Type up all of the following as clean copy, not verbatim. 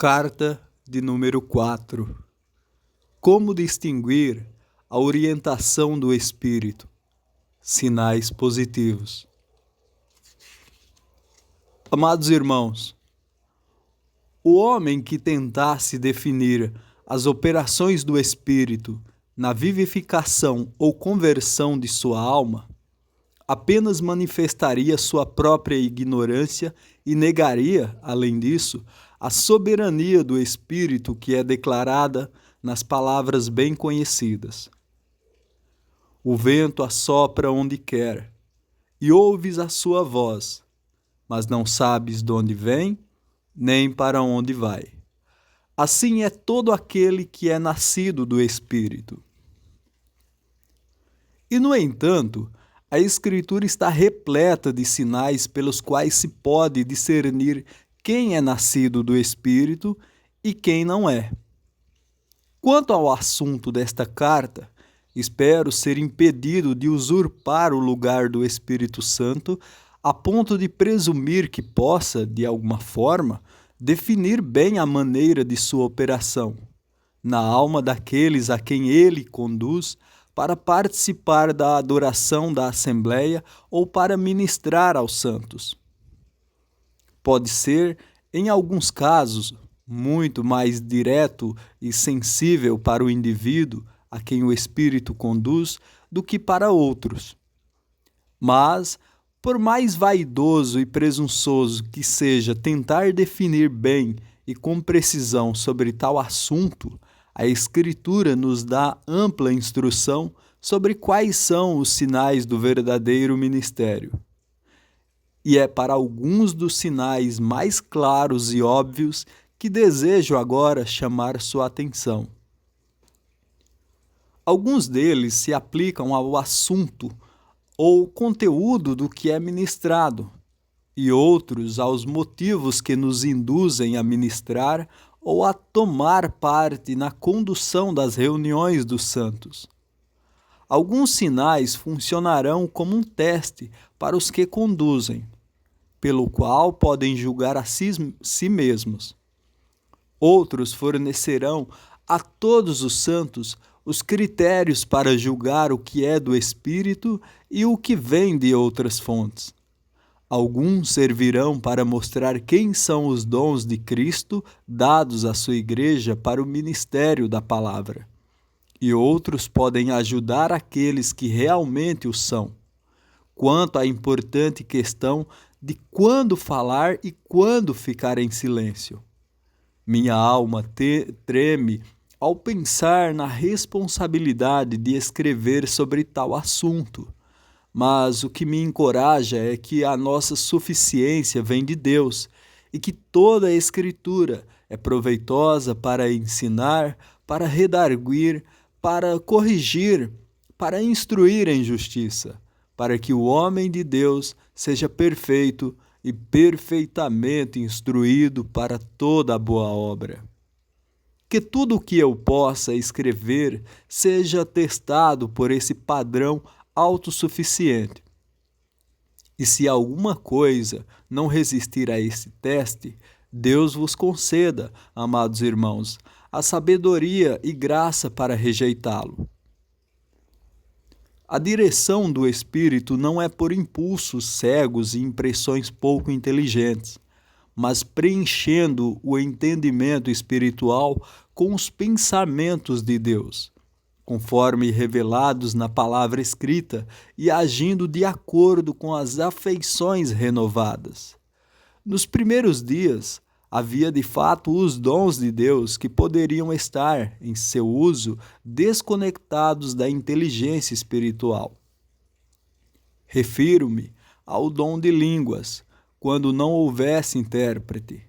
Carta de número 4. Como distinguir a orientação do espírito? Sinais positivos. Amados irmãos, o homem que tentasse definir as operações do espírito na vivificação ou conversão de sua alma, apenas manifestaria sua própria ignorância e negaria, além disso, a soberania do Espírito que é declarada nas palavras bem conhecidas. O vento assopra onde quer, e ouves a sua voz, mas não sabes de onde vem, nem para onde vai. Assim é todo aquele que é nascido do Espírito. E, no entanto, a Escritura está repleta de sinais pelos quais se pode discernir quem é nascido do Espírito e quem não é. Quanto ao assunto desta carta, espero ser impedido de usurpar o lugar do Espírito Santo a ponto de presumir que possa, de alguma forma, definir bem a maneira de sua operação, na alma daqueles a quem ele conduz para participar da adoração da Assembleia ou para ministrar aos santos. Pode ser, em alguns casos, muito mais direto e sensível para o indivíduo a quem o Espírito conduz do que para outros. Mas, por mais vaidoso e presunçoso que seja tentar definir bem e com precisão sobre tal assunto, a Escritura nos dá ampla instrução sobre quais são os sinais do verdadeiro ministério. E é para alguns dos sinais mais claros e óbvios que desejo agora chamar sua atenção. Alguns deles se aplicam ao assunto ou conteúdo do que é ministrado, e outros aos motivos que nos induzem a ministrar ou a tomar parte na condução das reuniões dos santos. Alguns sinais funcionarão como um teste para os que conduzem, pelo qual podem julgar a si mesmos. Outros fornecerão a todos os santos os critérios para julgar o que é do Espírito e o que vem de outras fontes. Alguns servirão para mostrar quem são os dons de Cristo dados à sua igreja para o ministério da palavra. E outros podem ajudar aqueles que realmente o são, quanto à importante questão de quando falar e quando ficar em silêncio. Minha alma treme ao pensar na responsabilidade de escrever sobre tal assunto, mas o que me encoraja é que a nossa suficiência vem de Deus e que toda a Escritura é proveitosa para ensinar, para redarguir, para corrigir, para instruir em justiça, para que o homem de Deus seja perfeito e perfeitamente instruído para toda a boa obra. Que tudo o que eu possa escrever seja testado por esse padrão autossuficiente. E se alguma coisa não resistir a esse teste, Deus vos conceda, amados irmãos, a sabedoria e graça para rejeitá-lo. A direção do Espírito não é por impulsos cegos e impressões pouco inteligentes, mas preenchendo o entendimento espiritual com os pensamentos de Deus, conforme revelados na palavra escrita e agindo de acordo com as afeições renovadas. Nos primeiros dias, havia de fato os dons de Deus que poderiam estar, em seu uso, desconectados da inteligência espiritual. Refiro-me ao dom de línguas, quando não houvesse intérprete.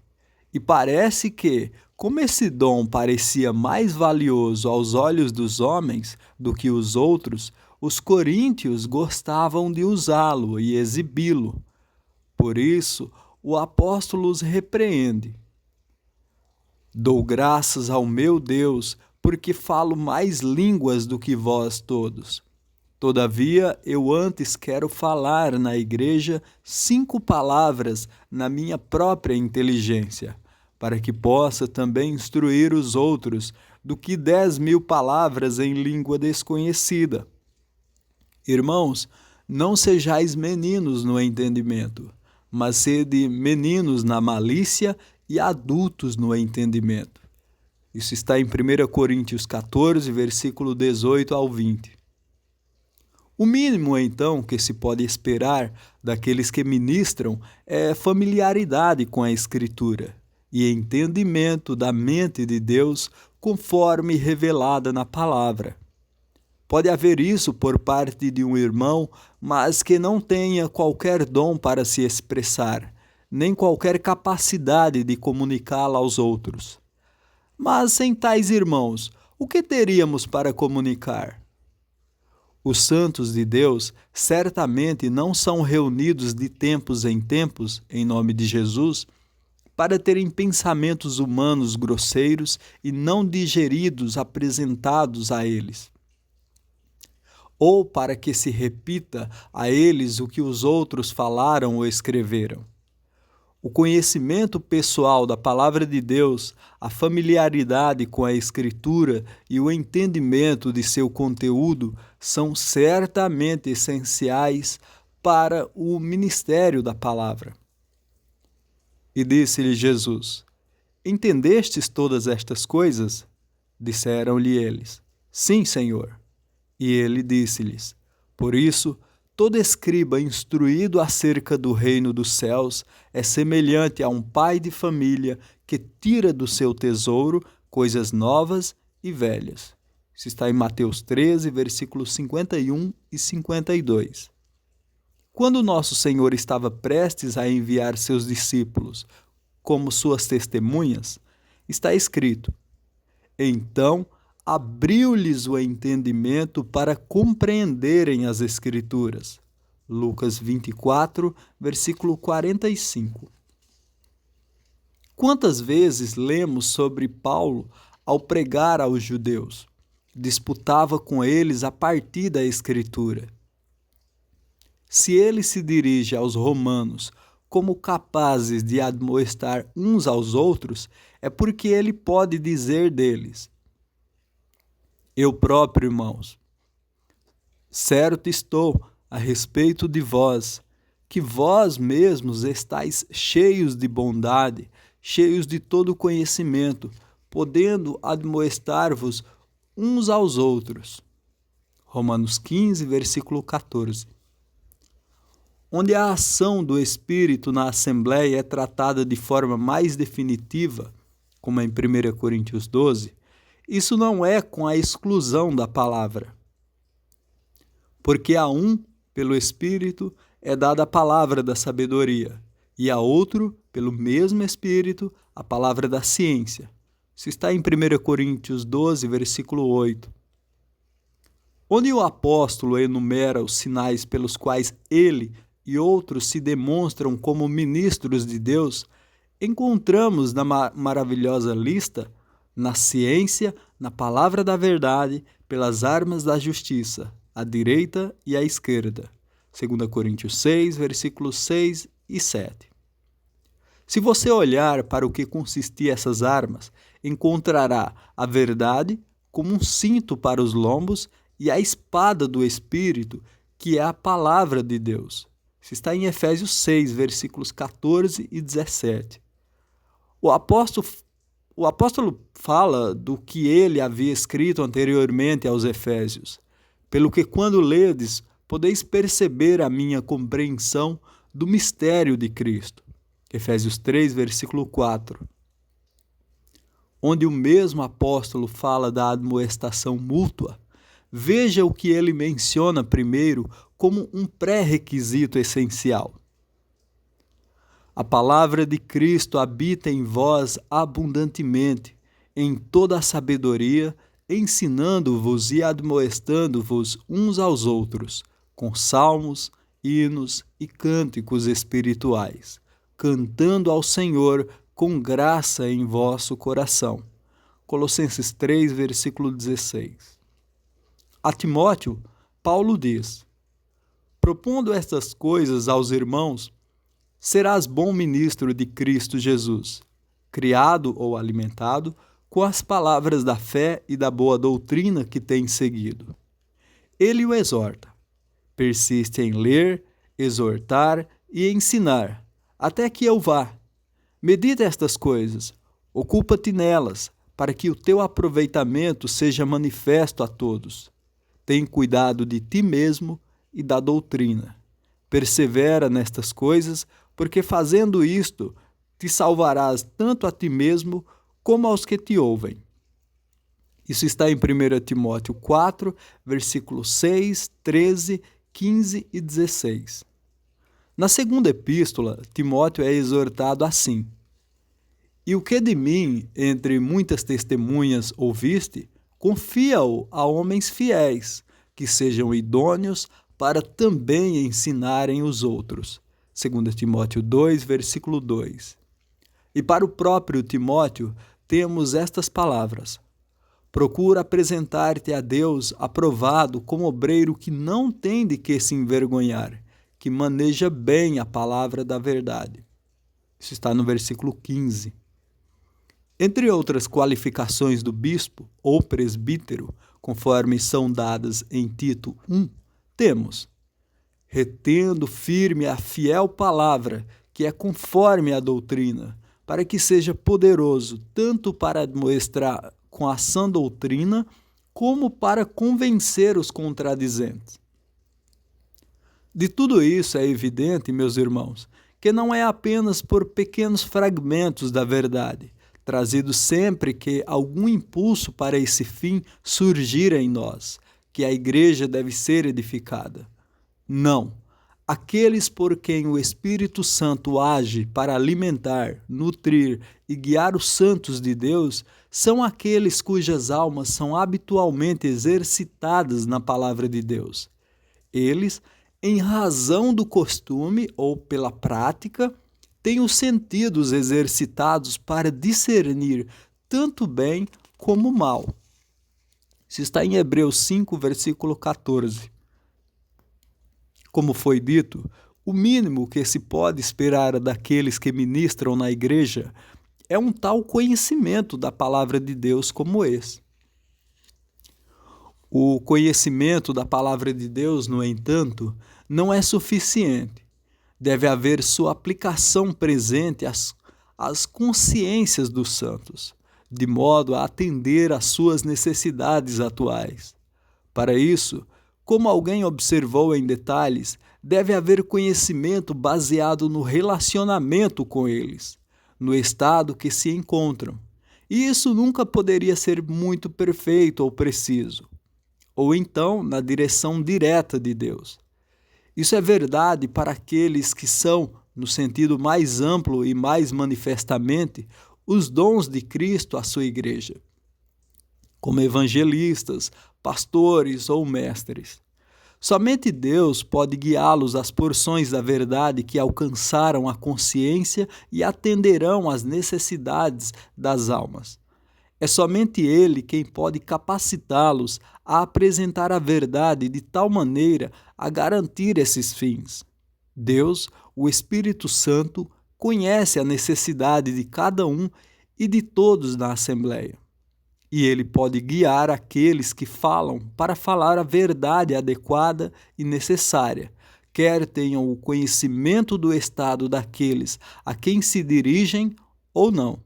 E parece que, como esse dom parecia mais valioso aos olhos dos homens do que os outros, os coríntios gostavam de usá-lo e exibi-lo. Por isso, o apóstolo os repreende. Dou graças ao meu Deus, porque falo mais línguas do que vós todos. Todavia, eu antes quero falar na igreja 5 palavras na minha própria inteligência, para que possa também instruir os outros, do que 10.000 palavras em língua desconhecida. Irmãos, não sejais meninos no entendimento, mas sede meninos na malícia e adultos no entendimento. Isso está em 1 Coríntios 14, versículo 18 ao 20. O mínimo, então, que se pode esperar daqueles que ministram é familiaridade com a Escritura e entendimento da mente de Deus conforme revelada na palavra. Pode haver isso por parte de um irmão, mas que não tenha qualquer dom para se expressar, nem qualquer capacidade de comunicá-la aos outros. Mas sem tais irmãos, o que teríamos para comunicar? Os santos de Deus certamente não são reunidos de tempos em tempos, em nome de Jesus, para terem pensamentos humanos grosseiros e não digeridos apresentados a eles, ou para que se repita a eles o que os outros falaram ou escreveram. O conhecimento pessoal da palavra de Deus, a familiaridade com a Escritura e o entendimento de seu conteúdo são certamente essenciais para o ministério da palavra. E disse-lhe Jesus: Entendestes todas estas coisas? Disseram-lhe eles: Sim, Senhor. E ele disse-lhes: Por isso, todo escriba instruído acerca do reino dos céus é semelhante a um pai de família que tira do seu tesouro coisas novas e velhas. Isso está em Mateus 13, versículos 51 e 52. Quando nosso Senhor estava prestes a enviar seus discípulos como suas testemunhas, está escrito: Então abriu-lhes o entendimento para compreenderem as Escrituras. Lucas 24, versículo 45. Quantas vezes lemos sobre Paulo ao pregar aos judeus? Disputava com eles a partir da Escritura. Se ele se dirige aos romanos como capazes de admoestar uns aos outros, é porque ele pode dizer deles: Eu próprio, irmãos, certo estou a respeito de vós, que vós mesmos estáis cheios de bondade, cheios de todo conhecimento, podendo admoestar-vos uns aos outros. Romanos 15, versículo 14. Onde a ação do Espírito na Assembleia é tratada de forma mais definitiva, como em 1 Coríntios 12, isso não é com a exclusão da palavra. Porque a um, pelo Espírito, é dada a palavra da sabedoria, e a outro, pelo mesmo Espírito, a palavra da ciência. Isso está em 1 Coríntios 12, versículo 8. Onde o apóstolo enumera os sinais pelos quais ele e outros se demonstram como ministros de Deus, encontramos na maravilhosa lista, na ciência, na palavra da verdade, pelas armas da justiça, à direita e à esquerda. 2 Coríntios 6, versículos 6 e 7. Se você olhar para o que consistia essas armas, encontrará a verdade como um cinto para os lombos e a espada do Espírito, que é a palavra de Deus. Isso está em Efésios 6, versículos 14 e 17. O apóstolo fala do que ele havia escrito anteriormente aos Efésios, pelo que quando ledes, podeis perceber a minha compreensão do mistério de Cristo. Efésios 3, versículo 4. Onde o mesmo apóstolo fala da admoestação mútua, veja o que ele menciona primeiro como um pré-requisito essencial. A palavra de Cristo habita em vós abundantemente, em toda a sabedoria, ensinando-vos e admoestando-vos uns aos outros, com salmos, hinos e cânticos espirituais, cantando ao Senhor com graça em vosso coração. Colossenses 3, versículo 16. A Timóteo, Paulo diz: propondo estas coisas aos irmãos, serás bom ministro de Cristo Jesus, criado ou alimentado com as palavras da fé e da boa doutrina que tem seguido. Ele o exorta. Persiste em ler, exortar e ensinar, até que eu vá. Medita estas coisas, ocupa-te nelas, para que o teu aproveitamento seja manifesto a todos. Tem cuidado de ti mesmo e da doutrina. Persevera nestas coisas, porque fazendo isto, te salvarás tanto a ti mesmo como aos que te ouvem. Isso está em 1 Timóteo 4, versículos 6, 13, 15 e 16. Na segunda epístola, Timóteo é exortado assim: E o que de mim, entre muitas testemunhas, ouviste, confia-o a homens fiéis, que sejam idôneos para também ensinarem os outros. 2 Timóteo 2, versículo 2. E para o próprio Timóteo, temos estas palavras: Procura apresentar-te a Deus aprovado como obreiro que não tem de que se envergonhar, que maneja bem a palavra da verdade. Isso está no versículo 15. Entre outras qualificações do bispo ou presbítero, conforme são dadas em Tito 1, temos: retendo firme a fiel palavra, que é conforme a doutrina, para que seja poderoso tanto para admoestar com a sã doutrina, como para convencer os contradizentes. De tudo isso é evidente, meus irmãos, que não é apenas por pequenos fragmentos da verdade, trazidos sempre que algum impulso para esse fim surgir em nós, que a igreja deve ser edificada. Não. Aqueles por quem o Espírito Santo age para alimentar, nutrir e guiar os santos de Deus são aqueles cujas almas são habitualmente exercitadas na palavra de Deus. Eles, em razão do costume ou pela prática, têm os sentidos exercitados para discernir tanto bem como mal. Isso está em Hebreus 5, versículo 14. Como foi dito, o mínimo que se pode esperar daqueles que ministram na igreja é um tal conhecimento da palavra de Deus como esse. O conhecimento da palavra de Deus, no entanto, não é suficiente. Deve haver sua aplicação presente às consciências dos santos, de modo a atender às suas necessidades atuais. Para isso, como alguém observou em detalhes, deve haver conhecimento baseado no relacionamento com eles, no estado que se encontram. E isso nunca poderia ser muito perfeito ou preciso, ou então na direção direta de Deus. Isso é verdade para aqueles que são, no sentido mais amplo e mais manifestamente, os dons de Cristo à sua igreja, como evangelistas, pastores ou mestres. Somente Deus pode guiá-los às porções da verdade que alcançaram a consciência e atenderão às necessidades das almas. É somente Ele quem pode capacitá-los a apresentar a verdade de tal maneira a garantir esses fins. Deus, o Espírito Santo, conhece a necessidade de cada um e de todos na Assembleia. E Ele pode guiar aqueles que falam para falar a verdade adequada e necessária, quer tenham o conhecimento do estado daqueles a quem se dirigem ou não.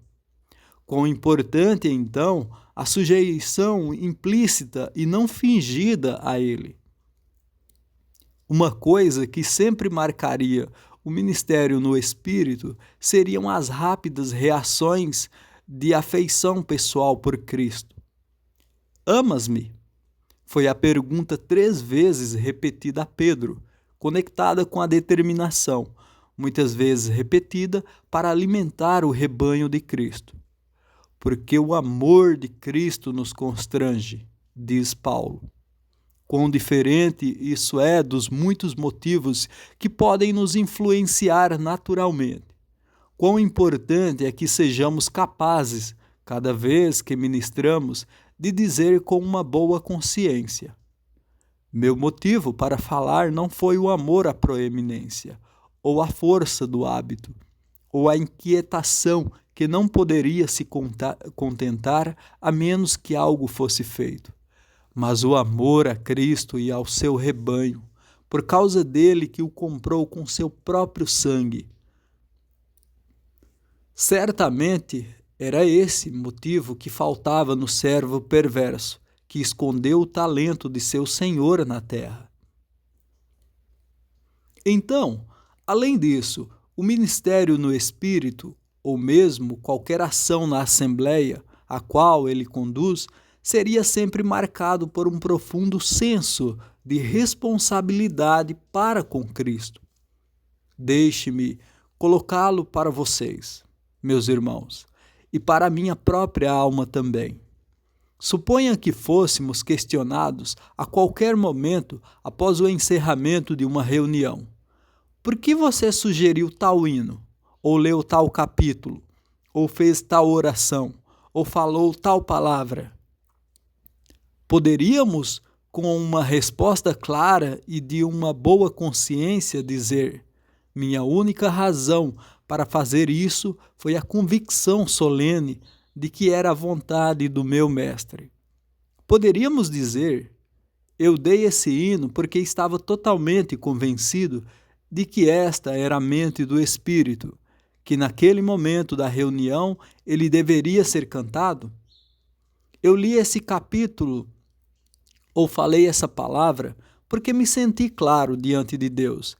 Quão importante, então, a sujeição implícita e não fingida a Ele. Uma coisa que sempre marcaria o ministério no Espírito seriam as rápidas reações de afeição pessoal por Cristo. Amas-me? Foi a pergunta 3 vezes repetida a Pedro, conectada com a determinação, muitas vezes repetida para alimentar o rebanho de Cristo. Porque o amor de Cristo nos constrange, diz Paulo. Quão diferente isso é dos muitos motivos que podem nos influenciar naturalmente. Quão importante é que sejamos capazes, cada vez que ministramos, de dizer com uma boa consciência: meu motivo para falar não foi o amor à proeminência, ou a força do hábito, ou a inquietação que não poderia se contentar a menos que algo fosse feito, mas o amor a Cristo e ao seu rebanho, por causa dele que o comprou com seu próprio sangue. Certamente era esse motivo que faltava no servo perverso, que escondeu o talento de seu senhor na terra. Então, além disso, o ministério no Espírito, ou mesmo qualquer ação na Assembleia a qual ele conduz, seria sempre marcado por um profundo senso de responsabilidade para com Cristo. Deixe-me colocá-lo para vocês, meus irmãos, e para a minha própria alma também. Suponha que fôssemos questionados a qualquer momento após o encerramento de uma reunião. Por que você sugeriu tal hino? Ou leu tal capítulo? Ou fez tal oração? Ou falou tal palavra? Poderíamos, com uma resposta clara e de uma boa consciência, dizer: minha única razão para fazer isso foi a convicção solene de que era a vontade do meu mestre. Poderíamos dizer: eu dei esse hino porque estava totalmente convencido de que esta era a mente do Espírito, que naquele momento da reunião ele deveria ser cantado? Eu li esse capítulo ou falei essa palavra porque me senti claro diante de Deus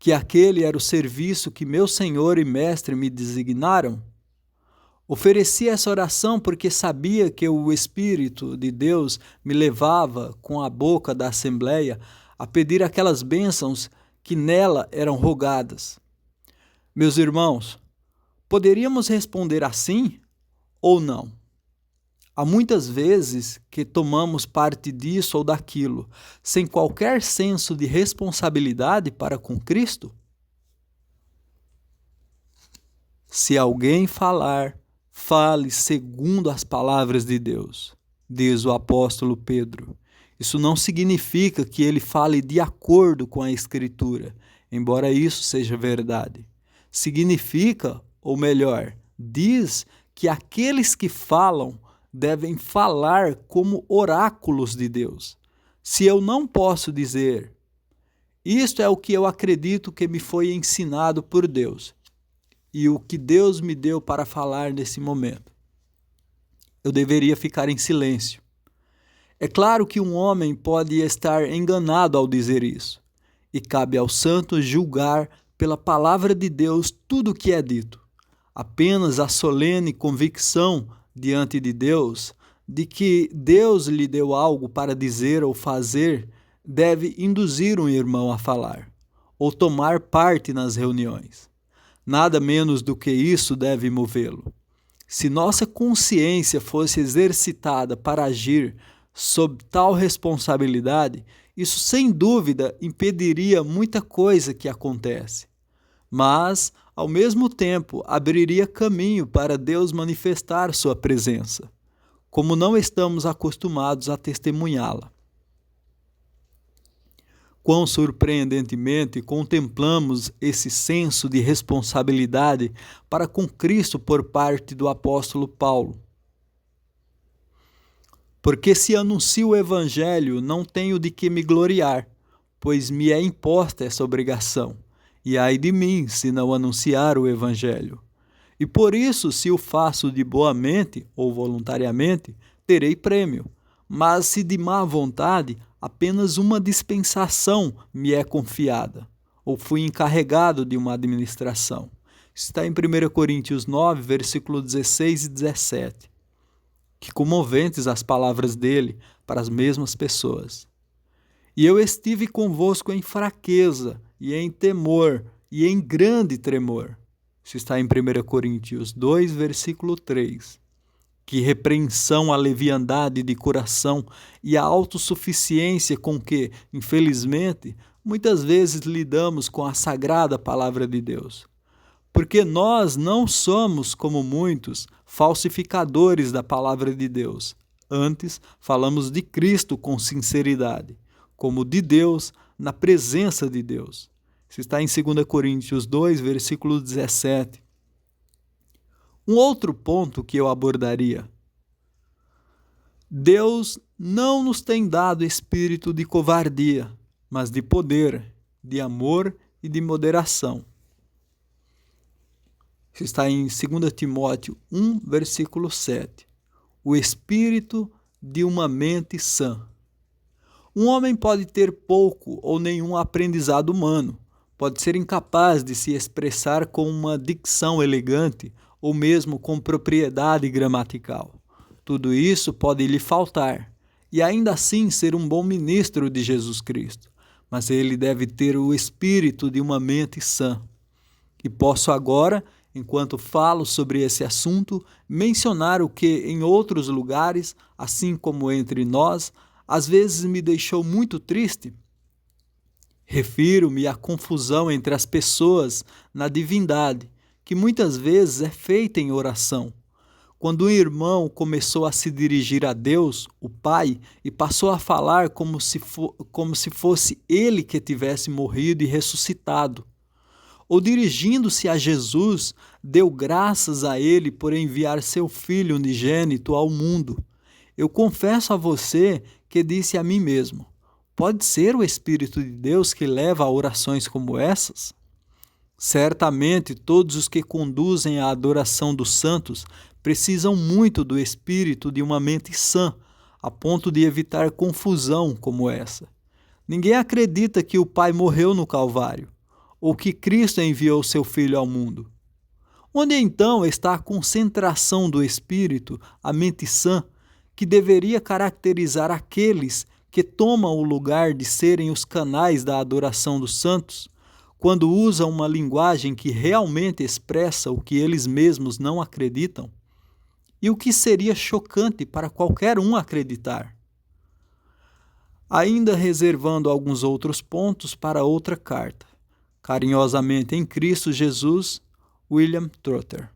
que aquele era o serviço que meu Senhor e Mestre me designaram? Ofereci essa oração porque sabia que o Espírito de Deus me levava com a boca da Assembleia a pedir aquelas bênçãos que nela eram rogadas. Meus irmãos, poderíamos responder assim ou não? Há muitas vezes que tomamos parte disso ou daquilo, sem qualquer senso de responsabilidade para com Cristo? Se alguém falar, fale segundo as palavras de Deus, diz o apóstolo Pedro. Isso não significa que ele fale de acordo com a Escritura, embora isso seja verdade. Significa, ou melhor, diz que aqueles que falam devem falar como oráculos de Deus. Se eu não posso dizer, isto é o que eu acredito que me foi ensinado por Deus, e o que Deus me deu para falar nesse momento, eu deveria ficar em silêncio. É claro que um homem pode estar enganado ao dizer isso, e cabe aos santos julgar pela palavra de Deus tudo o que é dito. Apenas a solene convicção diante de Deus de que Deus lhe deu algo para dizer ou fazer deve induzir um irmão a falar ou tomar parte nas reuniões. Nada menos do que isso deve movê-lo. Se nossa consciência fosse exercitada para agir sob tal responsabilidade, isso sem dúvida impediria muita coisa que acontece. Mas, ao mesmo tempo, abriria caminho para Deus manifestar sua presença, como não estamos acostumados a testemunhá-la. Quão surpreendentemente contemplamos esse senso de responsabilidade para com Cristo por parte do apóstolo Paulo. Porque se anuncio o Evangelho, não tenho de que me gloriar, pois me é imposta essa obrigação. E ai de mim, se não anunciar o Evangelho. E por isso, se o faço de boa mente ou voluntariamente, terei prêmio. Mas se de má vontade, apenas uma dispensação me é confiada, ou fui encarregado de uma administração. Está em 1 Coríntios 9, versículo 16 e 17. Que comoventes as palavras dele para as mesmas pessoas. E eu estive convosco em fraqueza, e em temor, e em grande tremor. Isso está em 1 Coríntios 2, versículo 3. Que repreensão à leviandade de coração e à autossuficiência com que, infelizmente, muitas vezes lidamos com a sagrada palavra de Deus. Porque nós não somos, como muitos, falsificadores da palavra de Deus. Antes, falamos de Cristo com sinceridade, como de Deus, na presença de Deus. Isso está em 2 Coríntios 2, versículo 17. Um outro ponto que eu abordaria: Deus não nos tem dado espírito de covardia, mas de poder, de amor e de moderação. Isso está em 2 Timóteo 1, versículo 7. O espírito de uma mente sã. Um homem pode ter pouco ou nenhum aprendizado humano, pode ser incapaz de se expressar com uma dicção elegante ou mesmo com propriedade gramatical. Tudo isso pode lhe faltar, e ainda assim ser um bom ministro de Jesus Cristo, mas ele deve ter o espírito de uma mente sã. E posso agora, enquanto falo sobre esse assunto, mencionar o que em outros lugares, assim como entre nós, às vezes me deixou muito triste. Refiro-me à confusão entre as pessoas na divindade, que muitas vezes é feita em oração. Quando um irmão começou a se dirigir a Deus, o Pai, e passou a falar como se fosse ele que tivesse morrido e ressuscitado, ou dirigindo-se a Jesus, deu graças a ele por enviar seu Filho unigênito ao mundo. Eu confesso a você que disse a mim mesmo: pode ser o Espírito de Deus que leva a orações como essas? Certamente todos os que conduzem a adoração dos santos precisam muito do espírito de uma mente sã, a ponto de evitar confusão como essa. Ninguém acredita que o Pai morreu no Calvário, ou que Cristo enviou seu Filho ao mundo. Onde então está a concentração do espírito, a mente sã, que deveria caracterizar aqueles que tomam o lugar de serem os canais da adoração dos santos, quando usam uma linguagem que realmente expressa o que eles mesmos não acreditam? E o que seria chocante para qualquer um acreditar. Ainda reservando alguns outros pontos para outra carta. Carinhosamente em Cristo Jesus, William Trotter.